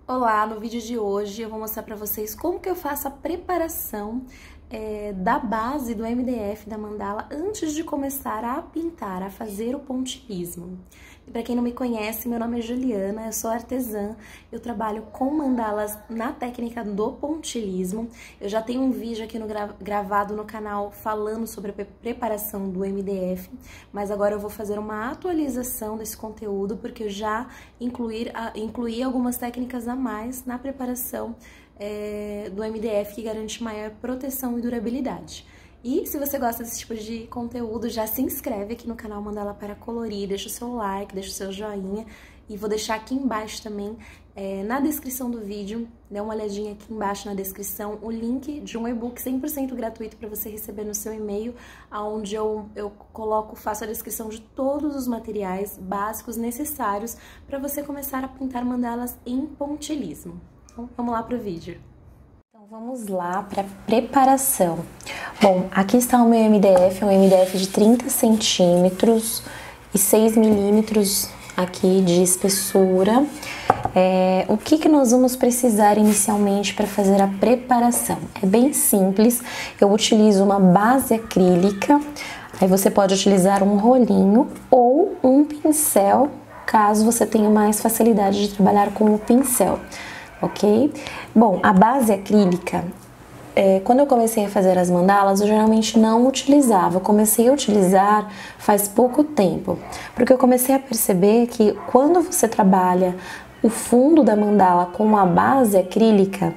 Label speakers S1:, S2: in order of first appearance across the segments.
S1: Olá, no vídeo de hoje eu vou mostrar para vocês como que eu faço a preparação da base do MDF da mandala antes de começar a pintar, a fazer o pontilhismo. E para quem não me conhece, meu nome é Juliana, eu sou artesã, eu trabalho com mandalas na técnica do pontilhismo. Eu já tenho um vídeo aqui gravado no canal falando sobre a preparação do MDF, mas agora eu vou fazer uma atualização desse conteúdo porque eu já incluí algumas técnicas a mais na preparação do MDF que garante maior proteção e durabilidade. E se você gosta desse tipo de conteúdo, já se inscreve aqui no canal Mandala para Colorir, deixa o seu like, deixa o seu joinha e vou deixar aqui embaixo também, na descrição do vídeo, dá uma olhadinha aqui embaixo na descrição, o link de um e-book 100% gratuito para você receber no seu e-mail, onde eu faço a descrição de todos os materiais básicos necessários para você começar a pintar mandalas em pontilhismo. Então, vamos lá para o vídeo. Então, vamos lá para a preparação. Bom, aqui está o meu MDF, é um MDF de 30 centímetros e 6 milímetros aqui de espessura. O que nós vamos precisar inicialmente para fazer a preparação? É bem simples, eu utilizo uma base acrílica, aí você pode utilizar um rolinho ou um pincel, caso você tenha mais facilidade de trabalhar com o pincel. Ok? Bom, a base acrílica, quando eu comecei a fazer as mandalas, eu geralmente não utilizava. Eu comecei a utilizar faz pouco tempo, porque eu comecei a perceber que quando você trabalha o fundo da mandala com a base acrílica,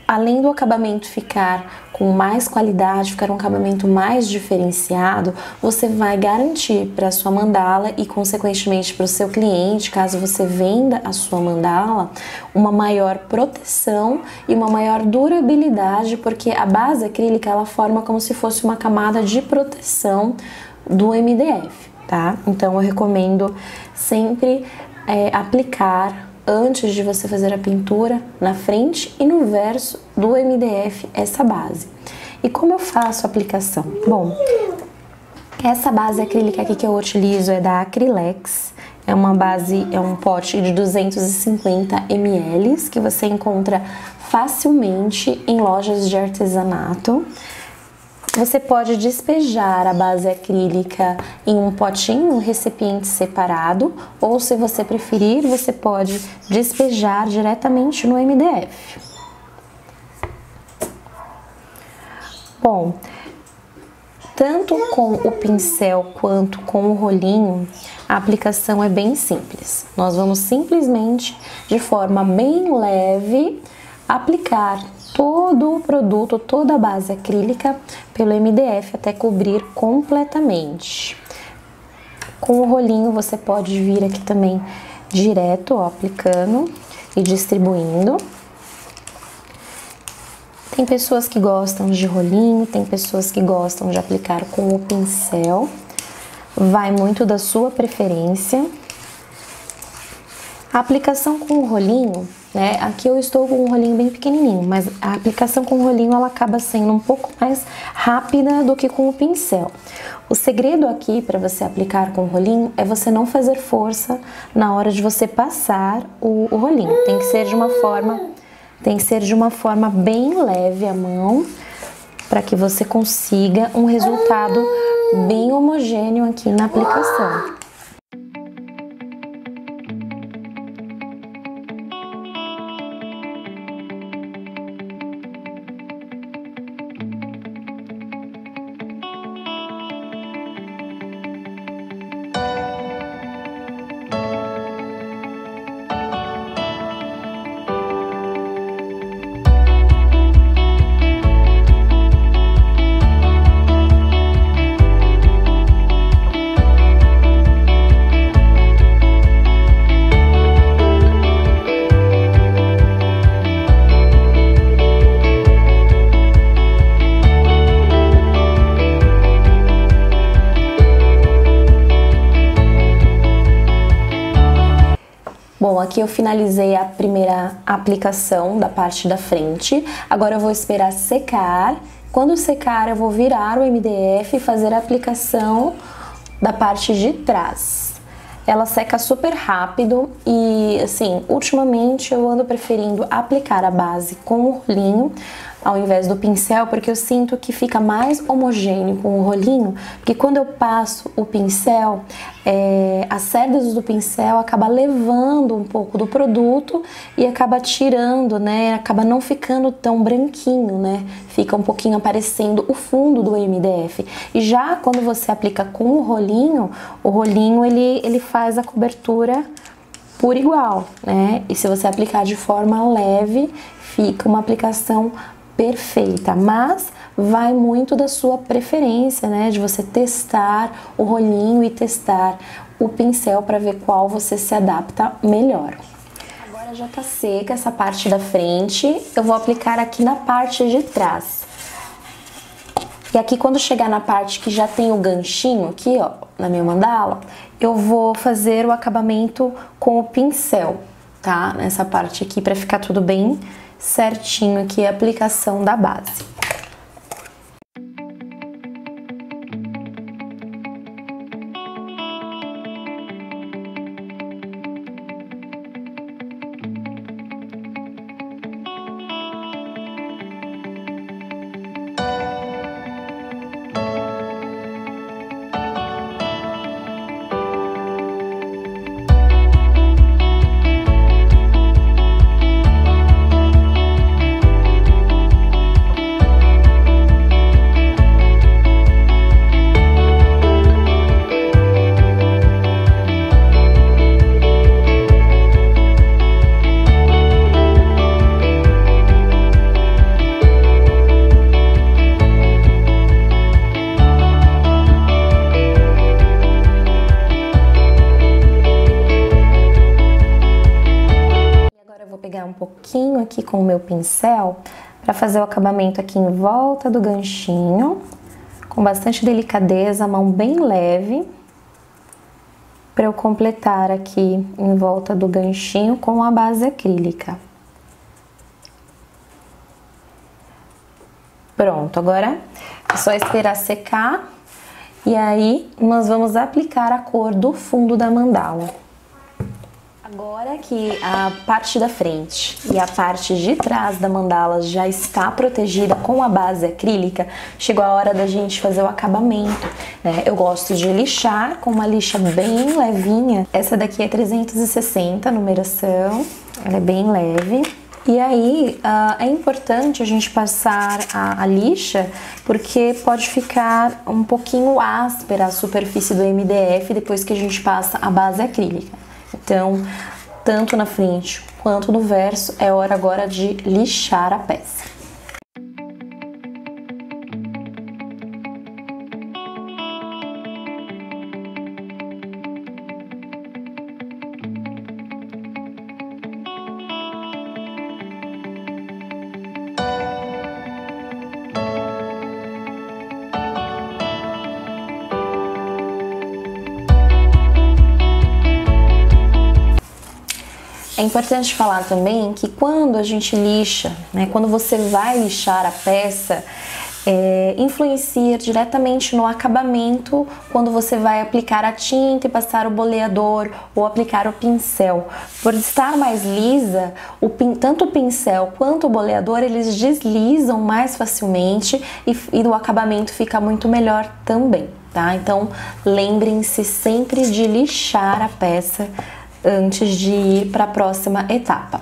S1: além do acabamento ficar com mais qualidade, ficar um acabamento mais diferenciado, você vai garantir para a sua mandala e, consequentemente, para o seu cliente, caso você venda a sua mandala, uma maior proteção e uma maior durabilidade, porque a base acrílica, ela forma como se fosse uma camada de proteção do MDF, tá? Então, eu recomendo sempre aplicar antes de você fazer a pintura, na frente e no verso do MDF, essa base. E como eu faço a aplicação? Bom, essa base acrílica aqui que eu utilizo é da Acrylex, é uma base, é um pote de 250 ml, que você encontra facilmente em lojas de artesanato. Você pode despejar a base acrílica em um potinho, um recipiente separado, ou se você preferir, você pode despejar diretamente no MDF. Bom, tanto com o pincel quanto com o rolinho, a aplicação é bem simples. Nós vamos simplesmente, de forma bem leve, aplicar todo o produto, toda a base acrílica pelo MDF até cobrir completamente. Com o rolinho você pode vir aqui também direto, ó, aplicando e distribuindo. Tem pessoas que gostam de rolinho, tem pessoas que gostam de aplicar com o pincel. Vai muito da sua preferência. A aplicação com o rolinho, né? Aqui eu estou com um rolinho bem pequenininho, mas a aplicação com o rolinho ela acaba sendo um pouco mais rápida do que com o pincel. O segredo aqui para você aplicar com o rolinho é você não fazer força na hora de você passar o rolinho. Tem que ser de uma forma bem leve a mão, para que você consiga um resultado bem homogêneo aqui na aplicação. Bom, aqui eu finalizei a primeira aplicação da parte da frente. Agora eu vou esperar secar. Quando secar, eu vou virar o MDF e fazer a aplicação da parte de trás. ela seca super rápido e, assim, ultimamente eu ando preferindo aplicar a base com o rolinho ao invés do pincel, porque eu sinto que fica mais homogêneo com o rolinho, porque quando eu passo o pincel, as cerdas do pincel acaba levando um pouco do produto e acaba tirando, né, acaba não ficando tão branquinho, né, fica um pouquinho aparecendo o fundo do MDF. E já quando você aplica com o rolinho ele faz a cobertura por igual, né, e se você aplicar de forma leve, fica uma aplicação perfeita, mas vai muito da sua preferência, né, de você testar o rolinho e testar o pincel para ver qual você se adapta melhor. Agora já tá seca essa parte da frente, eu vou aplicar aqui na parte de trás. E aqui quando chegar na parte que já tem o ganchinho aqui, ó, na minha mandala, eu vou fazer o acabamento com o pincel, tá? Nessa parte aqui para ficar tudo bem certinho aqui a aplicação da base. Pegar um pouquinho aqui com o meu pincel para fazer o acabamento aqui em volta do ganchinho, com bastante delicadeza, a mão bem leve, para eu completar aqui em volta do ganchinho com a base acrílica. Pronto, agora é só esperar secar e aí nós vamos aplicar a cor do fundo da mandala. Agora que a parte da frente e a parte de trás da mandala já está protegida com a base acrílica, chegou a hora da gente fazer o acabamento, né? Eu gosto de lixar com uma lixa bem levinha. Essa daqui é 360 numeração, ela é bem leve. E aí é importante a gente passar a lixa porque pode ficar um pouquinho áspera a superfície do MDF depois que a gente passa a base acrílica. Então, tanto na frente quanto no verso, é hora agora de lixar a peça. É importante falar também que quando a gente lixa, né, quando você vai lixar a peça, influencia diretamente no acabamento quando você vai aplicar a tinta e passar o boleador ou aplicar o pincel. Por estar mais lisa, tanto o pincel quanto o boleador, eles deslizam mais facilmente e o acabamento fica muito melhor também, tá? Então, lembrem-se sempre de lixar a peça antes de ir para a próxima etapa.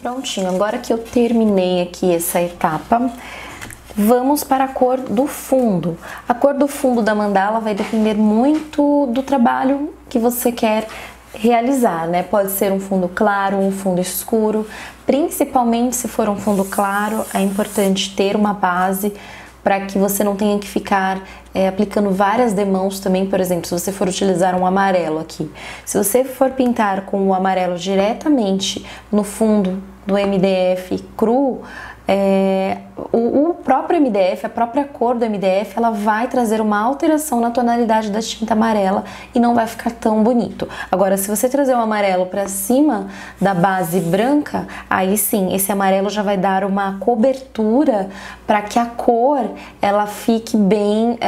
S1: Prontinho, agora que eu terminei aqui essa etapa, vamos para a cor do fundo. A cor do fundo da mandala vai depender muito do trabalho que você quer realizar, né? Pode ser um fundo claro, um fundo escuro. Principalmente se for um fundo claro, é importante ter uma base para que você não tenha que ficar aplicando várias demãos também. Por exemplo, se você for utilizar um amarelo aqui, se você for pintar com o amarelo diretamente no fundo do MDF cru, o próprio MDF, a própria cor do MDF, ela vai trazer uma alteração na tonalidade da tinta amarela e não vai ficar tão bonito. Agora, se você trazer o amarelo para cima da base branca, aí sim, esse amarelo já vai dar uma cobertura para que a cor ela fique bem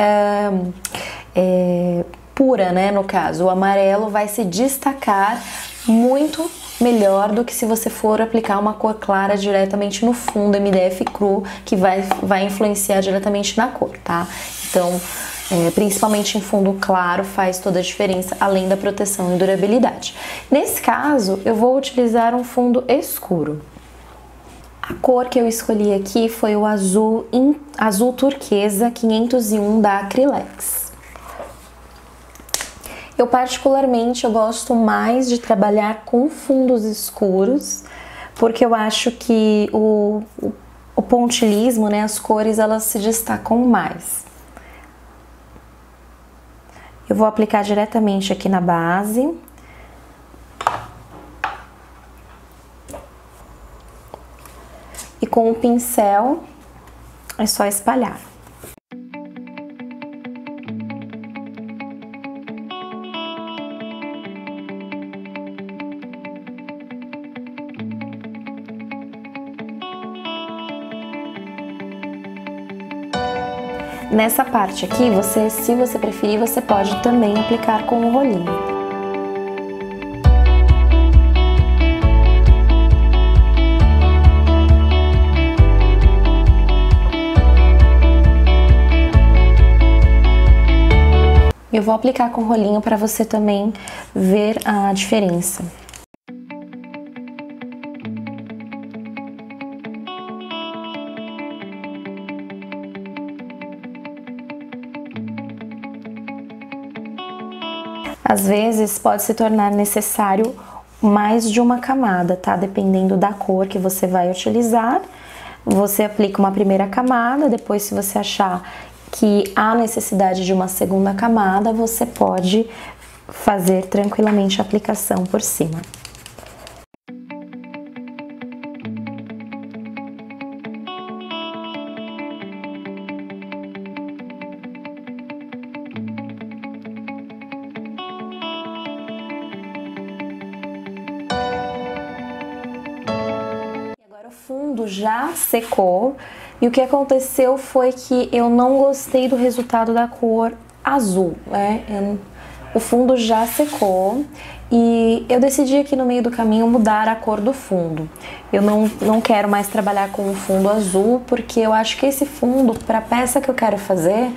S1: pura, né? No caso, o amarelo vai se destacar muito melhor do que se você for aplicar uma cor clara diretamente no fundo MDF cru, que vai influenciar diretamente na cor, tá? Então, principalmente em fundo claro faz toda a diferença, além da proteção e durabilidade. Nesse caso, eu vou utilizar um fundo escuro. A cor que eu escolhi aqui foi o azul turquesa 501 da Acrylex. Eu particularmente gosto mais de trabalhar com fundos escuros, porque eu acho que o pontilhismo, né, as cores, elas se destacam mais. Eu vou aplicar diretamente aqui na base. E com o pincel é só espalhar. Nessa parte aqui, se você preferir, você pode também aplicar com o rolinho. Eu vou aplicar com o rolinho para você também ver a diferença. Às vezes pode se tornar necessário mais de uma camada, tá? Dependendo da cor que você vai utilizar, você aplica uma primeira camada, depois se você achar que há necessidade de uma segunda camada, você pode fazer tranquilamente a aplicação por cima. O fundo já secou e o que aconteceu foi que eu não gostei do resultado da cor azul, né? O fundo já secou e eu decidi aqui no meio do caminho mudar a cor do fundo. Eu não quero mais trabalhar com o fundo azul porque eu acho que esse fundo, para a peça que eu quero fazer,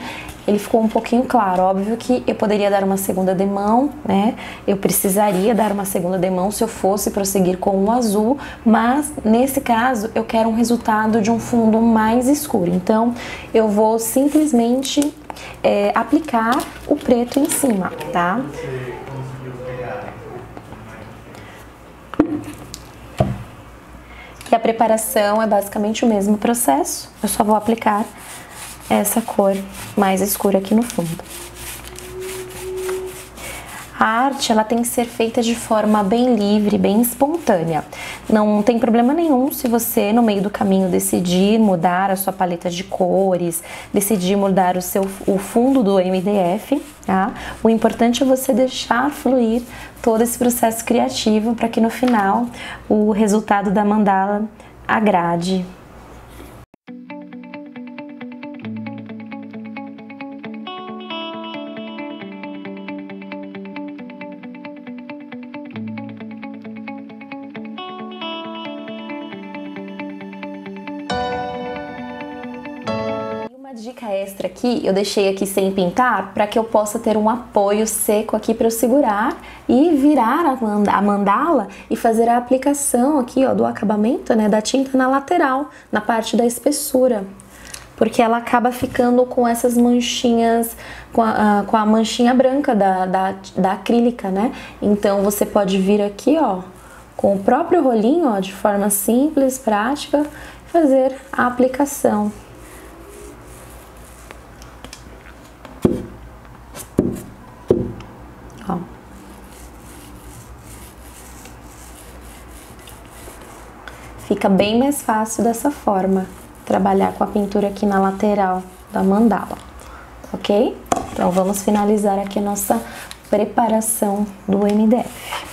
S1: ele ficou um pouquinho claro. Óbvio que eu poderia dar uma segunda demão, né? Eu precisaria dar uma segunda demão se eu fosse prosseguir com o azul, mas nesse caso eu quero um resultado de um fundo mais escuro. Então eu vou simplesmente aplicar o preto em cima, tá? E a preparação é basicamente o mesmo processo, eu só vou aplicar essa cor mais escura aqui no fundo. A arte, ela tem que ser feita de forma bem livre, bem espontânea. Não tem problema nenhum se você, no meio do caminho, decidir mudar a sua paleta de cores, decidir mudar o fundo do MDF, tá? O importante é você deixar fluir todo esse processo criativo para que no final o resultado da mandala agrade. Dica extra aqui, eu deixei aqui sem pintar para que eu possa ter um apoio seco aqui para eu segurar e virar a mandala e fazer a aplicação aqui, ó, do acabamento, né, da tinta na lateral, na parte da espessura, porque ela acaba ficando com essas manchinhas, com a manchinha branca da acrílica, né? Então você pode vir aqui, ó, com o próprio rolinho, ó, de forma simples, prática, fazer a aplicação. Ó. Fica bem mais fácil dessa forma, trabalhar com a pintura aqui na lateral da mandala, ok? Então vamos finalizar aqui a nossa preparação do MDF.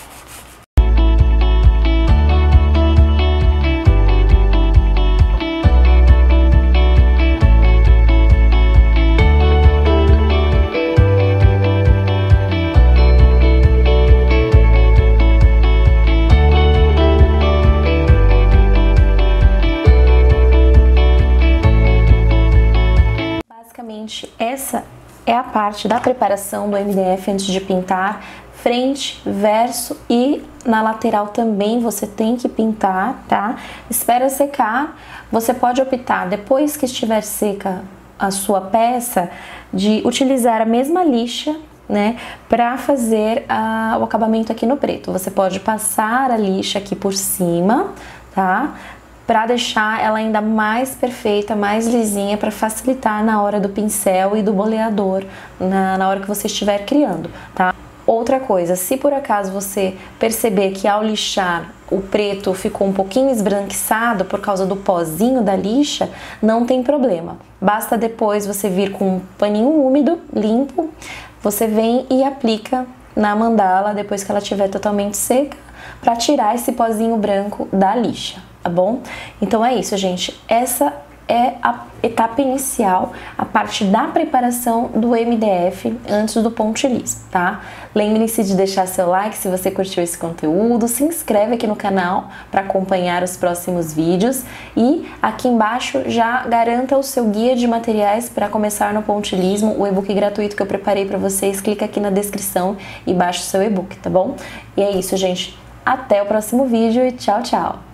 S1: Basicamente, essa é a parte da preparação do MDF antes de pintar, frente, verso e na lateral também você tem que pintar, tá? Espera secar, você pode optar, depois que estiver seca a sua peça, de utilizar a mesma lixa, né, para fazer o acabamento aqui no preto. Você pode passar a lixa aqui por cima, tá? Para deixar ela ainda mais perfeita, mais lisinha, para facilitar na hora do pincel e do boleador, na hora que você estiver criando, tá? Outra coisa, se por acaso você perceber que ao lixar o preto ficou um pouquinho esbranquiçado por causa do pozinho da lixa, não tem problema. Basta depois você vir com um paninho úmido, limpo, você vem e aplica na mandala depois que ela estiver totalmente seca, para tirar esse pozinho branco da lixa, tá bom? Então é isso, gente. Essa é a etapa inicial, a parte da preparação do MDF antes do pontilhismo, tá? Lembre-se de deixar seu like se você curtiu esse conteúdo, se inscreve aqui no canal para acompanhar os próximos vídeos e aqui embaixo já garanta o seu guia de materiais para começar no pontilhismo, o e-book gratuito que eu preparei para vocês. Clica aqui na descrição e baixa o seu e-book, tá bom? E é isso, gente. Até o próximo vídeo e tchau, tchau!